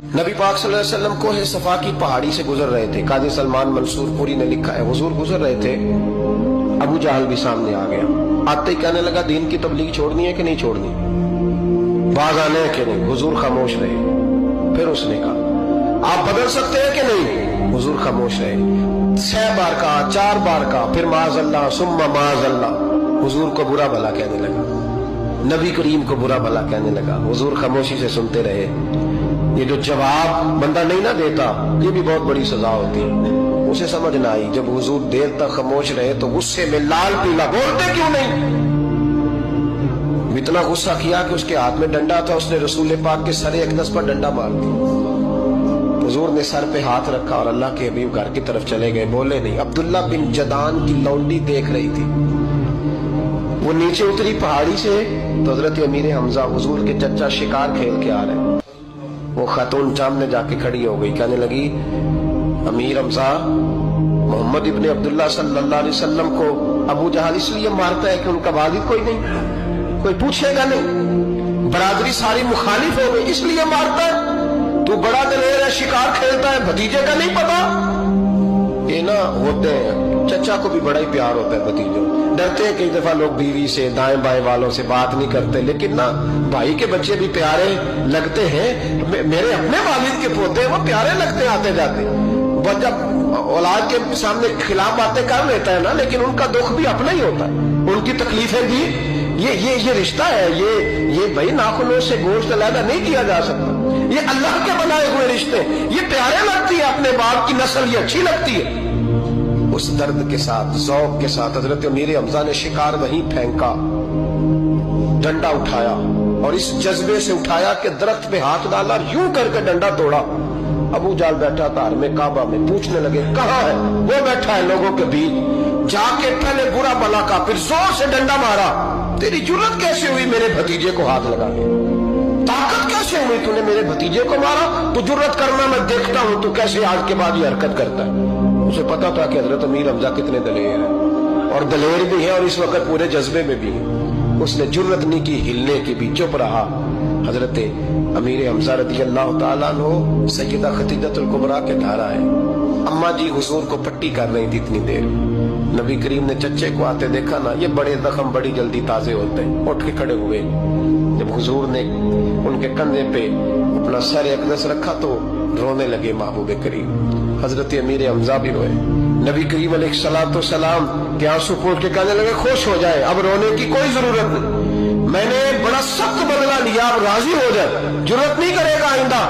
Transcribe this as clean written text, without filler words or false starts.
नबी पाक सल्लल्लाहु अलैहि वसल्लम कोहे सफा की पहाड़ी से गुजर रहे थे। काजी सलमान मंसूर पुरी ने लिखा है, हुजूर गुजर रहे थे, अबू जहल भी सामने आ गया। आते ही कहने लगा, दीन की तबलीग छोड़नी है कि नहीं छोड़नी, बाज आने है कि नहीं। हुजूर खामोश रहे। फिर उसने कहा, आप बदल सकते हैं कि नहीं। हुजूर खामोश रहे। 6 बार कहा, 4 बार कहा, फिर माज़अल्लाह सुम्मा माज़अल्लाह। हुजूर को बुरा भला कहने लगा, नबी करीम को बुरा भला कहने लगा। हुजूर खामोशी से सुनते रहे। ये जो जवाब बंदा नहीं ना देता, ये भी बहुत बड़ी सजा होती है। उसे समझ ना आई, जब हुजूर देर तक खामोश रहे तो गुस्से में लाल पीला, बोलते क्यों नहीं। इतना गुस्सा किया कि उसके हाथ में डंडा था, उसने रसूल पाक के सरे अक़दस पर डंडा मार दिया। हुजूर ने सर पे हाथ रखा और अल्लाह के हबीब घर की तरफ चले गए, बोले नहीं। अब्दुल्ला बिन जदान की लौंडी देख रही थी, वो नीचे उतरी पहाड़ी से तो हजरत अमीर हमजा हुजूर के चचा शिकार खेल के आ रहे। वो खातून सामने जाके खड़ी हो गई, कहने लगी, अमीर हमजा, मोहम्मद इब्ने अब्दुल्ला सल्लल्लाहु अलैहि वसल्लम को अबू जहल इसलिए मारता है कि उनका वालिद कोई नहीं, कोई पूछेगा नहीं, बरादरी सारी मुखालिफ हो गई, इसलिए मारता है। तू बड़ा दलेर है, शिकार खेलता है, भतीजे का नहीं पता। ये ना होते हैं, चचा को भी बड़ा ही प्यार होता है भतीजों। डरते हैं कई दफा लोग बीवी से, दाएं बाएं वालों से बात नहीं करते, लेकिन ना भाई के बच्चे भी प्यारे लगते हैं। मेरे अपने वालिद के पोते हैं, वो प्यारे लगते हैं आते जाते। बस जब औलाद के सामने खिलाफ बातें कर लेता है ना, लेकिन उनका दुख भी अपना ही होता है, उनकी तकलीफें भी। ये रिश्ता है, ये भाई नाखूनों से गोश्त अलग नहीं किया जा सकता। ये अल्लाह के बनाए हुए रिश्ते, ये प्यारे लगती है, अपने बाप की नस्ल ये अच्छी लगती है। उस दर्द के साथ, ज़ौक़ के साथ हजरत अमीर हमजा ने शिकार वहीं फेंका, डंडा उठाया और इस जज्बे से उठाया कि दरख्त पे हाथ डाला, यूं करके डंडा तोड़ा। अबू जहल बैठा था में काबा में, पूछने लगे, कहाँ है वो? बैठा है लोगों के बीच। जाके पहले बुरा भला का, फिर जोर से डंडा मारा। तेरी जुर्रत कैसे हुई मेरे भतीजे को हाथ लगा के? ताकत कैसे हुई तूने मेरे भतीजे को मारा? तू जुर्रत करना मैं देखता हूं, तू कैसे आज के बाद ये हरकत करता है। उसे पता था कि हजरत अमीर हमजा कितने दलेर हैं, और दलेर भी है और इस वक्त पूरे जज्बे में भी है। उसने जुर्रत नहीं की हिलने की भी, चुप रहा। हजरत अमीर हमजा रज़ी अल्लाह ताला अन्हु सैयदा खतीजतुल कुबरा के धारा है। अम्मा जी हुजूर को पट्टी कर रही थी इतनी देर। नबी करीम ने चच्चे को आते देखा ना, ये बड़े जख्म बड़ी जल्दी ताजे होते हैं। उठ के खड़े हुए। जब हुजूर ने उनके कंधे पे अपना सर अक़दस रखा तो रोने लगे महबूब करीम। हजरत अमीर हमजा भी रोए। नबी करीम अलैहिस्सलातु वस्सलाम के आंसू पोंछ के कहने लगे, खुश हो जाए, अब रोने की कोई जरूरत नहीं, मैंने बड़ा सख्त बदला लिया, अब राजी हो जाए, जरूरत नहीं करेगा आइंदा।